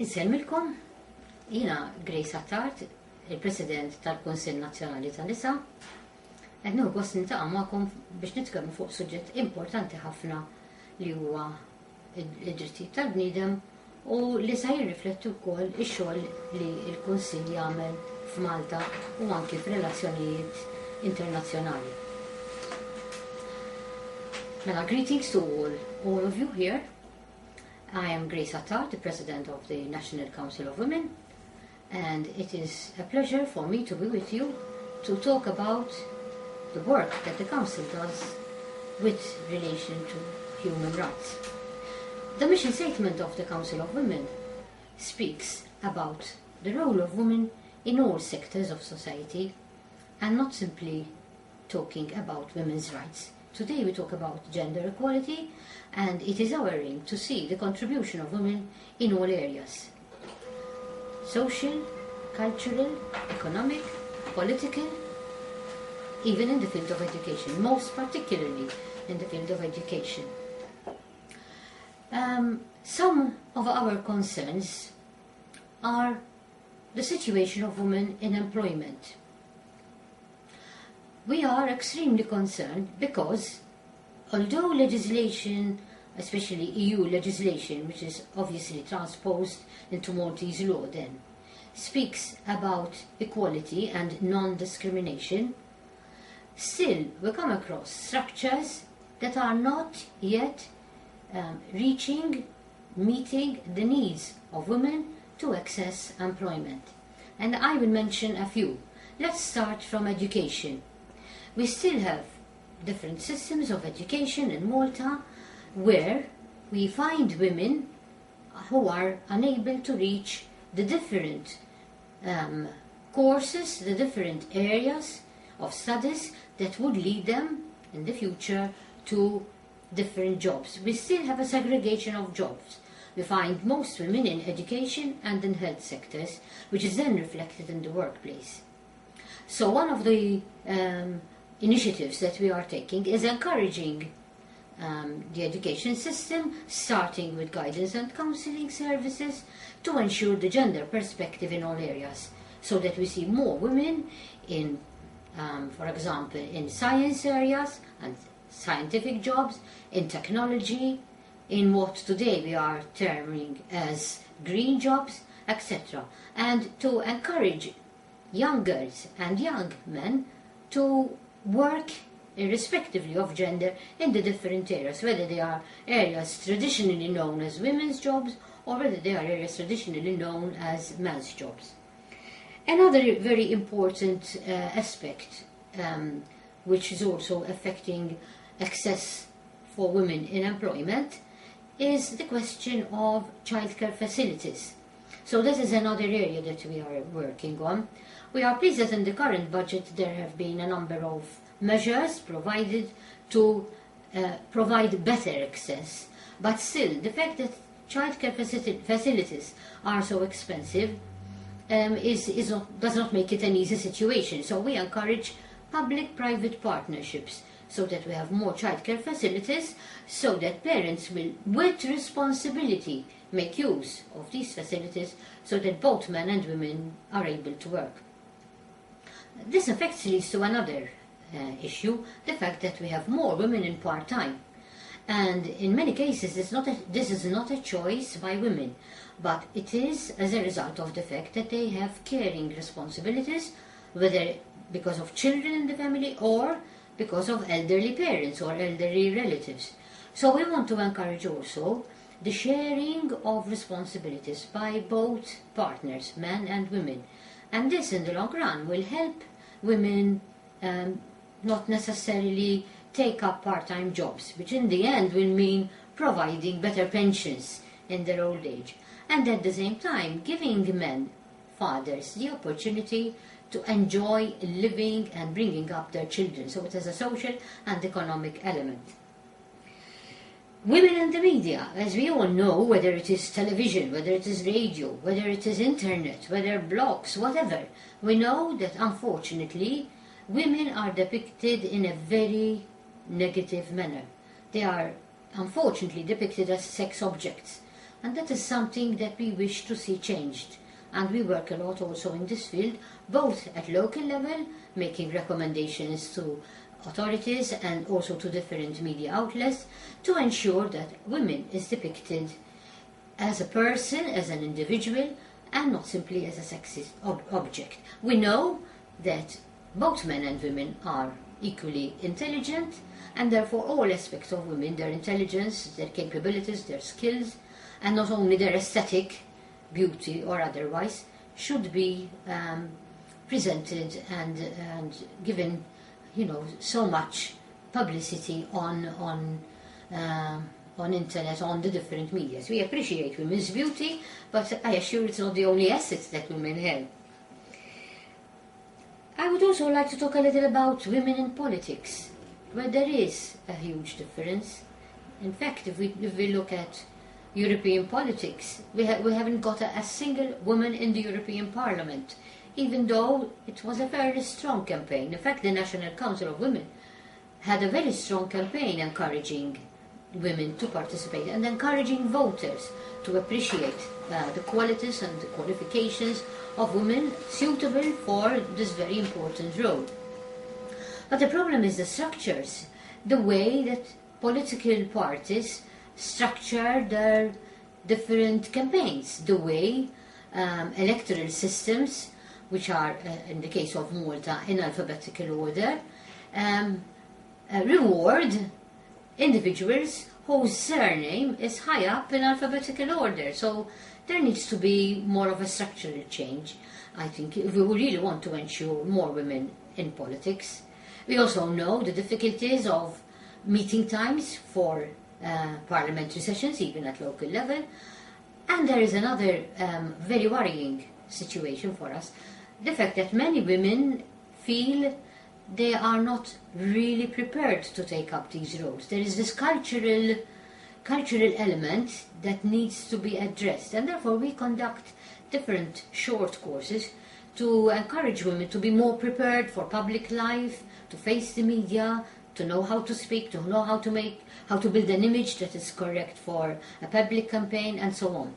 Insemmilkom, jina Grace Attard, il-President tal-Kunsill Nazzjonali tal-Nisa, qed nieħu gost nintaqa' magħkom biex nitkellmu fuq suġġett importanti ħafna li huwa id-drittijiet tal-bniedem u li se jirrifletti wkoll ix-xogħol li l-Kunsill jagħmel f'Malta u anke f'relazzjonijiet internazzjonali. Mela, greetings to all of you here. I am Grace Attard, the President of the National Council of Women, and it is a pleasure for me to be with you to talk about the work that the Council does with relation to human rights. The mission statement of the Council of Women speaks about the role of women in all sectors of society and not simply talking about women's rights. Today we talk about gender equality, and it is our aim to see the contribution of women in all areas: social, cultural, economic, political, even in the field of education, most particularly in the field of education. Some of our concerns are the situation of women in employment. We are extremely concerned because although legislation, especially EU legislation, which is obviously transposed into Maltese law then, speaks about equality and non-discrimination, still we come across structures that are not yet meeting the needs of women to access employment. And I will mention a few. Let's start from education. We still have different systems of education in Malta where we find women who are unable to reach the different courses, the different areas of studies that would lead them in the future to different jobs. We still have a segregation of jobs. We find most women in education and in health sectors, which is then reflected in the workplace. So one of the initiatives that we are taking is encouraging the education system, starting with guidance and counselling services, to ensure the gender perspective in all areas, so that we see more women in, for example, in science areas and scientific jobs, in technology, in what today we are terming as green jobs, etc. And to encourage young girls and young men to work irrespectively of gender in the different areas, whether they are areas traditionally known as women's jobs or whether they are areas traditionally known as men's jobs. Another very important aspect which is also affecting access for women in employment is the question of childcare facilities. So this is another area that we are working on. We are pleased that in the current budget there have been a number of measures provided to provide better access, but still the fact that childcare facilities are so expensive does not make it an easy situation. So we encourage public-private partnerships so that we have more childcare facilities, so that parents will, with responsibility, make use of these facilities so that both men and women are able to work. This effect leads to another issue, the fact that we have more women in part-time. And in many cases, this is not a choice by women, but it is as a result of the fact that they have caring responsibilities, whether because of children in the family or because of elderly parents or elderly relatives. So we want to encourage also the sharing of responsibilities by both partners, men and women. And this in the long run will help women not necessarily take up part-time jobs, which in the end will mean providing better pensions in their old age. And at the same time, giving men, fathers, the opportunity to enjoy living and bringing up their children. So it has a social and economic element. Women in the media, as we all know, whether it is television, whether it is radio, whether it is internet, whether blogs, whatever, we know that unfortunately women are depicted in a very negative manner. They are unfortunately depicted as sex objects, And that is something that we wish to see changed. And we work a lot also in this field, both at local level, making recommendations to authorities and also to different media outlets to ensure that women is depicted as a person, as an individual, and not simply as a sexist object. We know that both men and women are equally intelligent, and therefore all aspects of women, their intelligence, their capabilities, their skills, and not only their aesthetic beauty or otherwise, should be presented and given, so much publicity on internet, on the different medias. We appreciate women's beauty, but I assure it's not the only assets that women have. I would also like to talk a little about women in politics, where there is a huge difference. In fact, if we look at European politics, we haven't got a single woman in the European Parliament, even though it was a very strong campaign. In fact, the National Council of Women had a very strong campaign encouraging women to participate and encouraging voters to appreciate the qualities and the qualifications of women suitable for this very important role. But the problem is the structures, the way that political parties structure their different campaigns, the way electoral systems, which are, in the case of Malta, in alphabetical order, reward individuals whose surname is high up in alphabetical order. So there needs to be more of a structural change, I think, if we really want to ensure more women in politics. We also know the difficulties of meeting times for parliamentary sessions, even at local level. And there is another very worrying situation for us, the fact that many women feel they are not really prepared to take up these roles. There is this cultural element that needs to be addressed, and therefore we conduct different short courses to encourage women to be more prepared for public life, to face the media, to know how to speak, to know how to build an image that is correct for a public campaign, and so on.